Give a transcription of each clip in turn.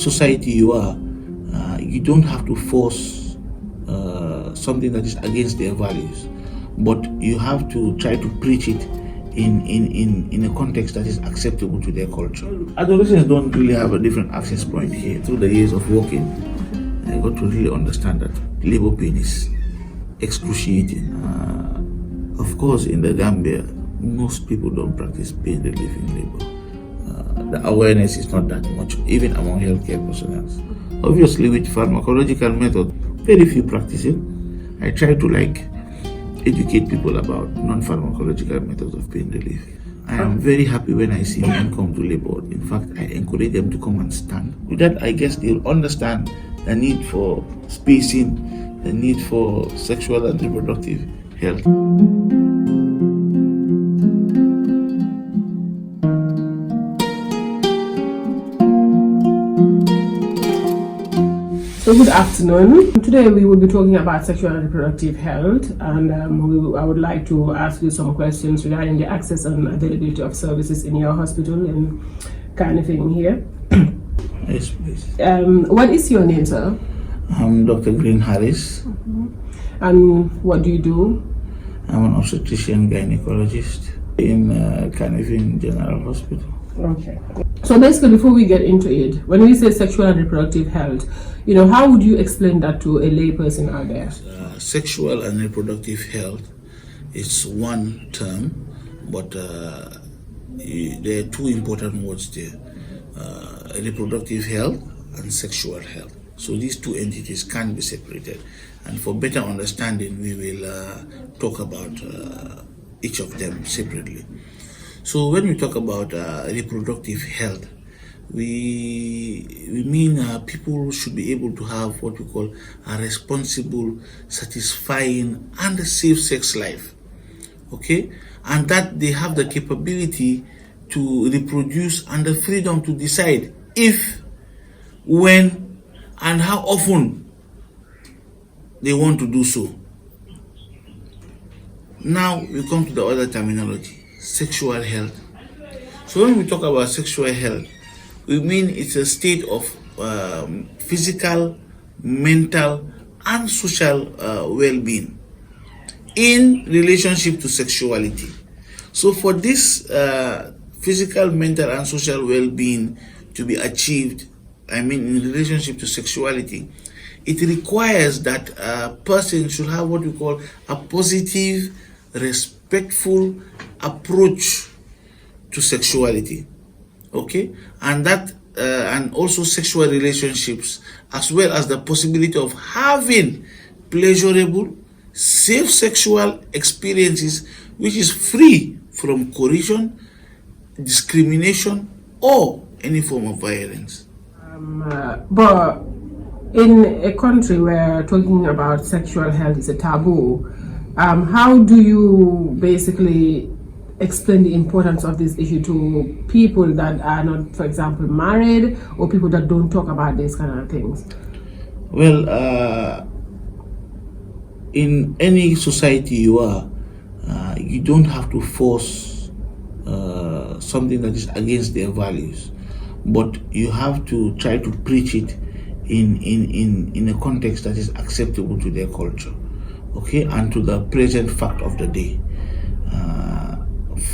society you are, you don't have to force something that is against their values, but you have to try to preach it in a context that is acceptable to their culture. Adolescents don't really have a different access point here. Through the years of working, I got to really understand that labor pain is excruciating. Of course, in the Gambia, most people don't practice pain relieving labor. The awareness is not that much, even among healthcare personnel. Obviously, with pharmacological method, very few practice it. I try to educate people about non-pharmacological methods of pain relief. I am very happy when I see men come to labor. In fact, I encourage them to come and stand. With that, I guess they'll understand the need for spacing, the need for sexual and reproductive health. So good afternoon. Today we will be talking about sexual and reproductive health, and I would like to ask you some questions regarding the access and availability of services in your hospital in Kanifing here. Yes, please. What is your name, sir? I'm Dr. Green Harris. And what do you do? I'm an obstetrician gynaecologist in Kanifing General Hospital. Okay. So basically, before we get into it, when we say sexual and reproductive health, how would you explain that to a lay person out there? Sexual and reproductive health is one term, but there are two important words there: reproductive health and sexual health. So these two entities can be separated. And for better understanding, we will talk about each of them separately. So when we talk about reproductive health, we mean people should be able to have what we call a responsible, satisfying, and a safe sex life. Okay? And that they have the capability to reproduce and the freedom to decide if, when, and how often they want to do so. Now we come to the other terminology: sexual health. So when we talk about sexual health, we mean it's a state of physical, mental, and social well-being in relationship to sexuality. So for this physical, mental, and social well-being to be achieved, in relationship to sexuality, it requires that a person should have what we call a positive, respectful approach to sexuality, okay, and that and also sexual relationships, as well as the possibility of having pleasurable, safe sexual experiences, which is free from coercion, discrimination, or any form of violence. But in a country where talking about sexual health is a taboo, how do you basically explain the importance of this issue to people that are not, for example, married, or people that don't talk about these kind of things? Well, in any society you are, you don't have to force something that is against their values, but you have to try to preach it in a context that is acceptable to their culture, okay, and to the present fact of the day.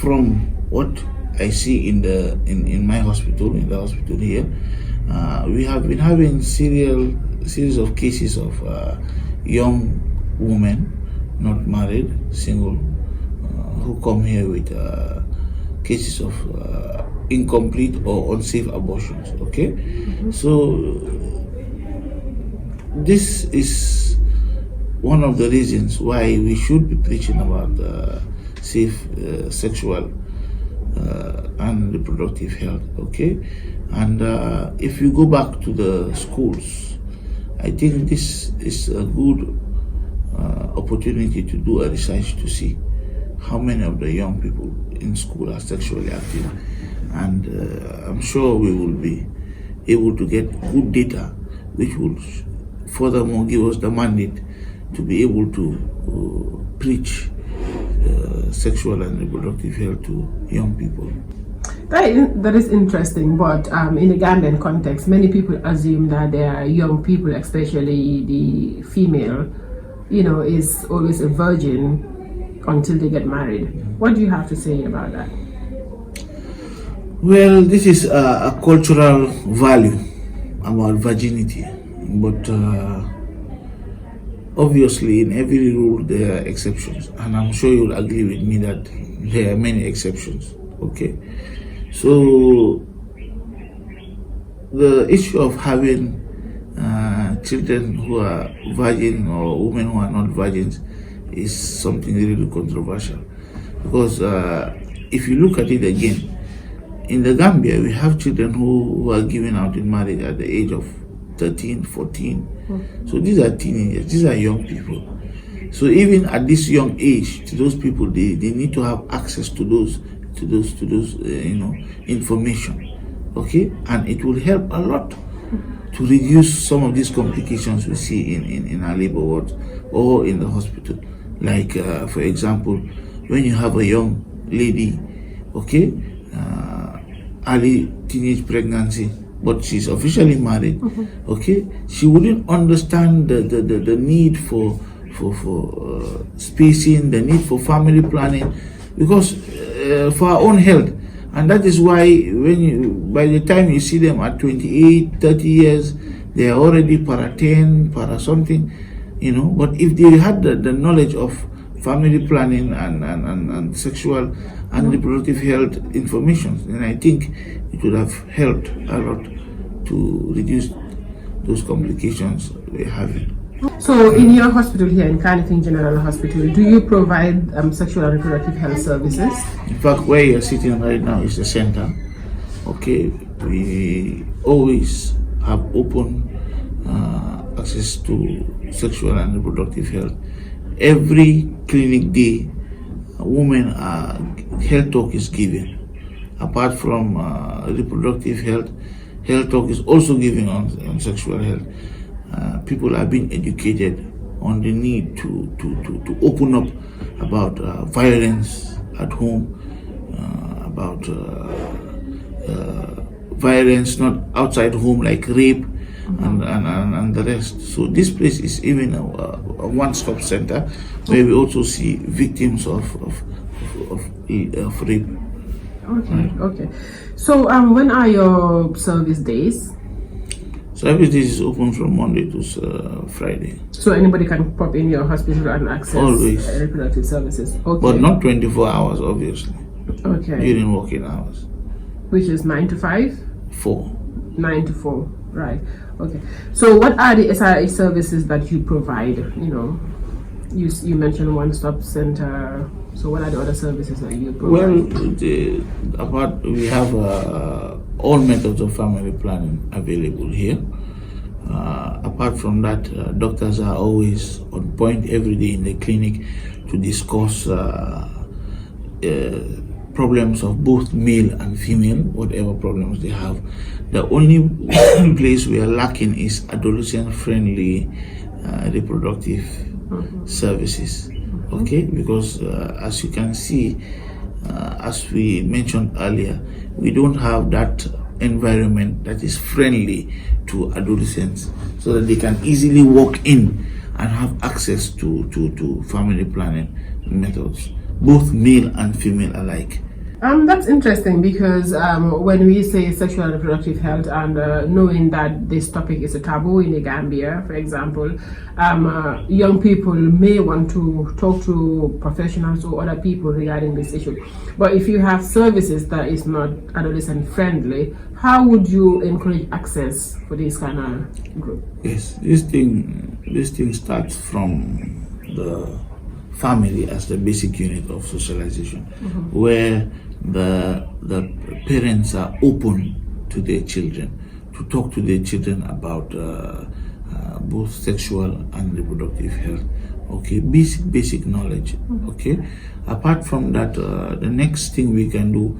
From what I see in my hospital, in the hospital here, we have been having series of cases of young women, not married, single, who come here with cases of incomplete or unsafe abortions. Okay, so this is one of the reasons why we should be preaching about safe sexual and reproductive health. Okay, and if you go back to the schools, I think this is a good opportunity to do a research to see how many of the young people in school are sexually active, and I'm sure we will be able to get good data which will furthermore give us the mandate to be able to preach sexual and reproductive health to young people. That is interesting, but in the Gambian context, many people assume that they are young people, especially the female, is always a virgin until they get married. What do you have to say about that? Well, this is a cultural value about virginity, but obviously in every rule there are exceptions, and I'm sure you'll agree with me that there are many exceptions. Okay, so the issue of having children who are virgin or women who are not virgins is something really controversial, because if you look at it again, in the Gambia we have children who are given out in marriage at the age of 13, 14. So these are teenagers, these are young people. So even at this young age, to those people, they need to have access to those information. Okay, and it will help a lot to reduce some of these complications we see in our labor wards or in the hospital. Like for example, when you have a young lady, okay, early teenage pregnancy, but she's officially married, okay, she wouldn't understand the need for spacing, the need for family planning, because for our own health. And that is why by the time you see them at 28, 30 years, they are already para 10, para something, but if they had the knowledge of family planning and sexual and reproductive health information, then I think it would have helped a lot to reduce those complications we're having. So in your hospital here in Kanifing General Hospital, do you provide sexual and reproductive health services? In fact, where you're sitting right now is the center. Okay, we always have open access to sexual and reproductive health. Every clinic day, women health talk is given. Apart from reproductive health, health talk is also given on sexual health. People are being educated on the need to open up about violence at home, about violence not outside home like rape and the rest. So this place is even a one-stop center where we also see victims of rape. Okay. So when are your service days? Service days is open from Monday to Friday. So anybody can pop in your hospital and access Always. Reproductive services. Okay. But not 24 hours, obviously. Okay. During working hours. Which is 9 to 5? 4. 9 to 4. Right. Okay. So what are the SRA services that you provide? You mentioned one-stop center. So what are the other services that you provide? Well, we have all methods of family planning available here. Apart from that, doctors are always on point every day in the clinic to discuss problems of both male and female, whatever problems they have. The only place we are lacking is adolescent-friendly reproductive services. Okay, because as you can see, as we mentioned earlier, we don't have that environment that is friendly to adolescents, so that they can easily walk in and have access to family planning methods, both male and female alike. That's interesting, because when we say sexual and reproductive health, and knowing that this topic is a taboo in the Gambia, for example, young people may want to talk to professionals or other people regarding this issue. But if you have services that is not adolescent friendly, how would you encourage access for this kind of group? Yes, this thing starts from the family as the basic unit of socialization, where the parents are open to their children, to talk to their children about both sexual and reproductive health. Okay, basic knowledge. Okay, apart from that, the next thing we can do,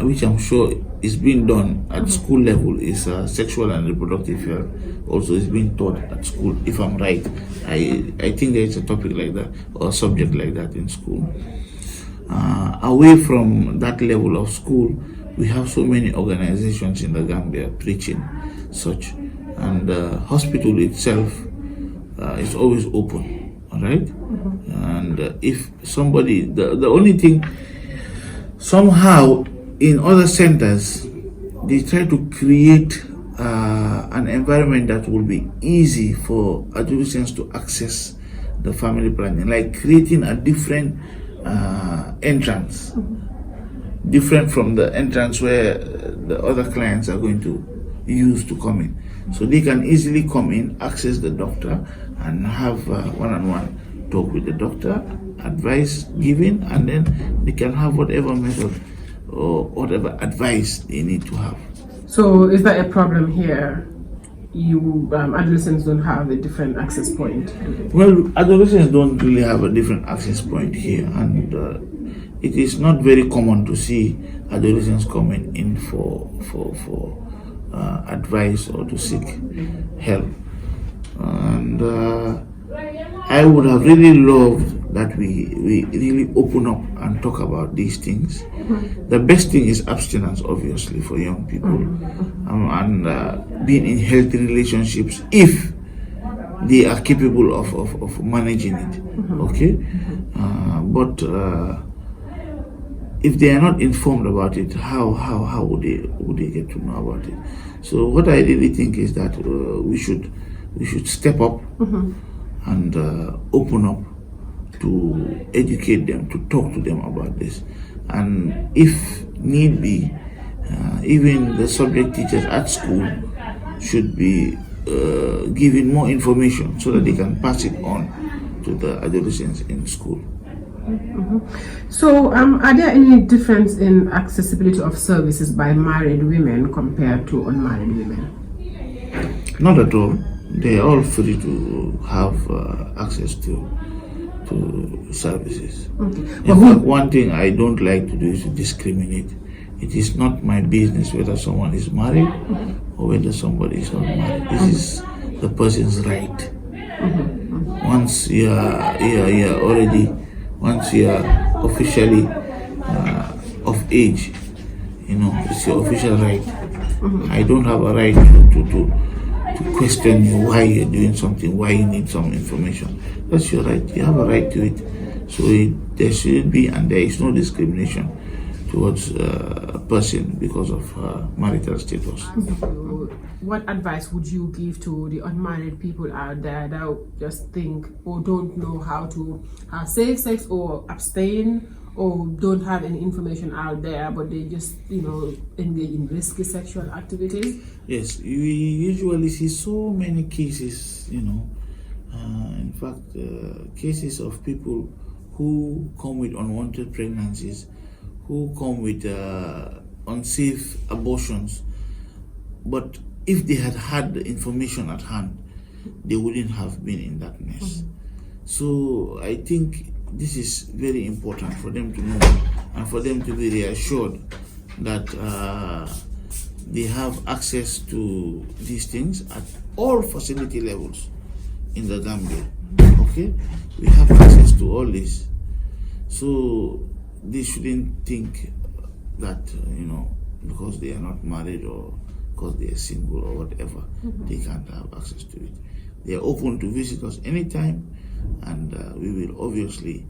which I'm sure is being done at school level, is sexual and reproductive health. Also is being taught at school, if I'm right. I think there is a topic like that or a subject like that in school. Away from that level of school, we have so many organizations in the Gambia preaching such, and the hospital itself is always open, all right? And if somebody, the only thing, somehow in other centers, they try to create an environment that will be easy for adolescents to access the family planning, like creating a different entrance, different from the entrance where the other clients are going to use to come in. So they can easily come in, access the doctor, and have one-on-one talk with the doctor, advice given, and then they can have whatever method or whatever advice they need to have. So is that a problem here? You adolescents don't have a different access point? Well, adolescents don't really have a different access point here, and it is not very common to see adolescents coming in for advice or to seek help. And I would have really loved that we really open up and talk about these things. The best thing is abstinence, obviously, for young people, and being in healthy relationships if they are capable of managing it. Okay, but if they are not informed about it, how would they get to know about it? So what I really think is that we should step up and open up to educate them, to talk to them about this, and if need be, even the subject teachers at school should be given more information so that they can pass it on to the adolescents in school. So, are there any difference in accessibility of services by married women compared to unmarried women? Not at all. They are all free to have access to services. Okay. In fact, one thing I don't like to do is to discriminate. It is not my business whether someone is married or whether somebody is not married. This is the person's right. Once you are officially of age, it's your official right. I don't have a right to question you why you're doing something, why you need some information. That's your right. You have a right to it. So there should be, and there is no discrimination towards a person because of marital status. What advice would you give to the unmarried people out there that just think or don't know how to have safe sex or abstain, or don't have any information out there, but they just engage in risky sexual activities? Yes, we usually see so many cases, in fact, cases of people who come with unwanted pregnancies, who come with unsafe abortions, but if they had had the information at hand, they wouldn't have been in that mess. So I think this is very important for them to know and for them to be reassured that they have access to these things at all facility levels in the Gambia. Okay, we have access to all this, so they shouldn't think that because they are not married or because they are single or whatever, they can't have access to it. They are open to visit us anytime, and we will obviously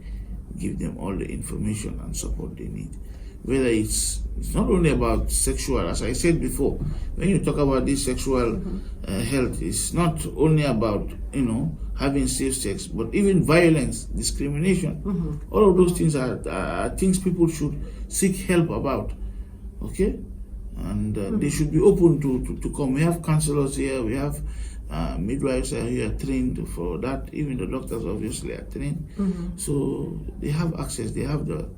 give them all the information and support they need. Whether it's not only about sexual, as I said before, when you talk about this sexual health, it's not only about having safe sex, but even violence, discrimination. All of those things are things people should seek help about. Okay, and they should be open to come. We have counselors here. We have midwives who are trained for that. Even the doctors obviously are trained. So they have access. They have the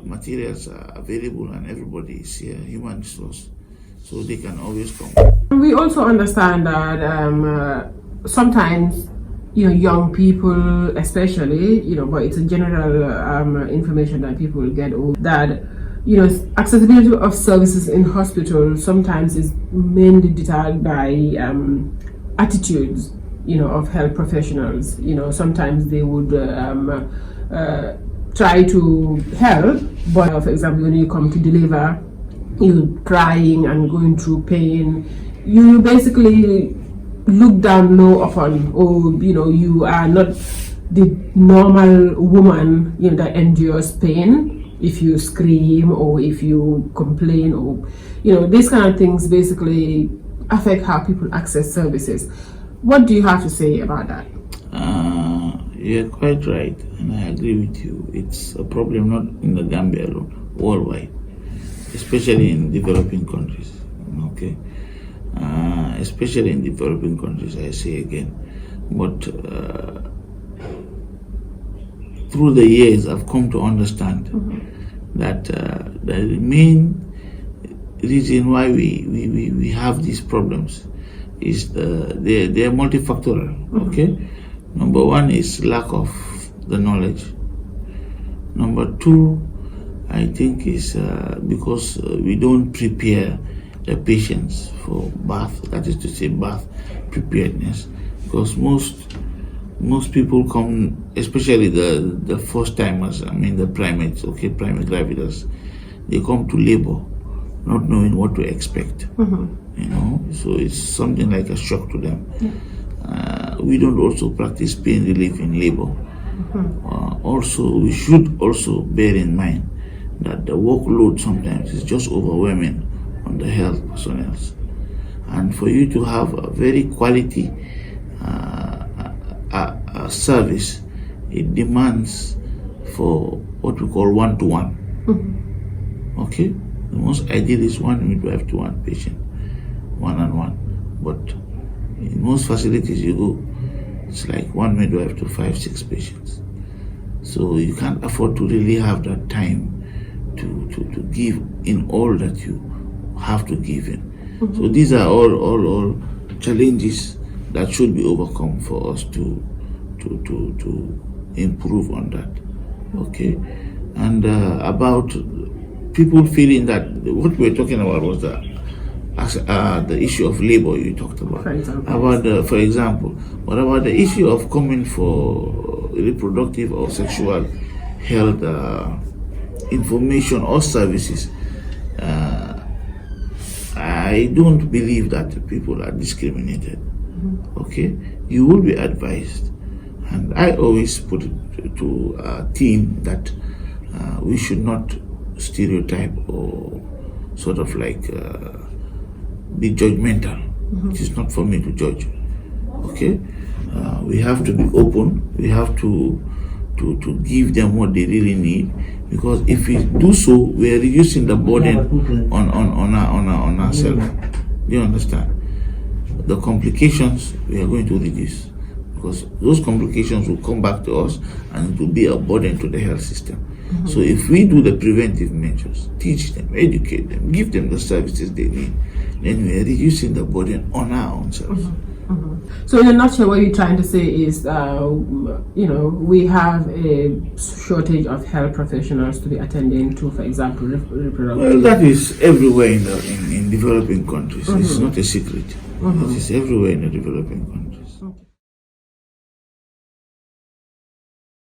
materials are available, and everybody is here, human resource, so they can always come. We also understand that sometimes young people, especially, but it's a general information that people get that accessibility of services in hospitals sometimes is mainly deterred by attitudes of health professionals. Sometimes they would try to help, but for example, when you come to deliver, you're crying and going through pain, you basically look down low upon, or you are not the normal woman that endures pain if you scream or if you complain, or these kind of things basically affect how people access services. What do you have to say about that? You're quite right, and I agree with you. It's a problem not in the Gambia alone, worldwide, especially in developing countries. Okay, especially in developing countries, I say again. But through the years, I've come to understand that the main reason why we have these problems is they're multifactorial. Okay, number one is lack of the knowledge. Number two, I think, is because we don't prepare the patients for birth. That is to say, birth preparedness. Because most people come, especially the first timers, the primates, primate gravidas, they come to labor not knowing what to expect. So it's something like a shock to them. We don't also practice pain relief in labor. Also, we should also bear in mind that the workload sometimes is just overwhelming on the health personnel. And for you to have a very quality service, it demands for what we call one-to-one. Okay? The most ideal is one midwife to one patient, one-on-one. But in most facilities you go, it's like one midwife to 5-6 patients. So you can't afford to really have that time to give in all that you have to give in. So these are all challenges that should be overcome for us to improve on that. Okay, and about people feeling that what we were talking about was the issue of labor you talked about. For example, for example, what about the issue of coming for reproductive or sexual health information or services? I don't believe that people are discriminated. Okay, you will be advised, and I always put it to a team that we should not stereotype or sort of like be judgmental. It is not for me to judge. Okay, we have to be open. We have to give them what they really need, because if we do so, we are reducing the burden on ourselves. Do you understand? The complications we are going to reduce, because those complications will come back to us and it will be a burden to the health system. So if we do the preventive measures, teach them, educate them, give them the services they need, then we are reducing the burden on our own selves. So in a nutshell, what you're trying to say is, we have a shortage of health professionals to be attending to, for example, reproductive. Well, that is everywhere in developing countries. It's not a secret. It is everywhere in the developing countries.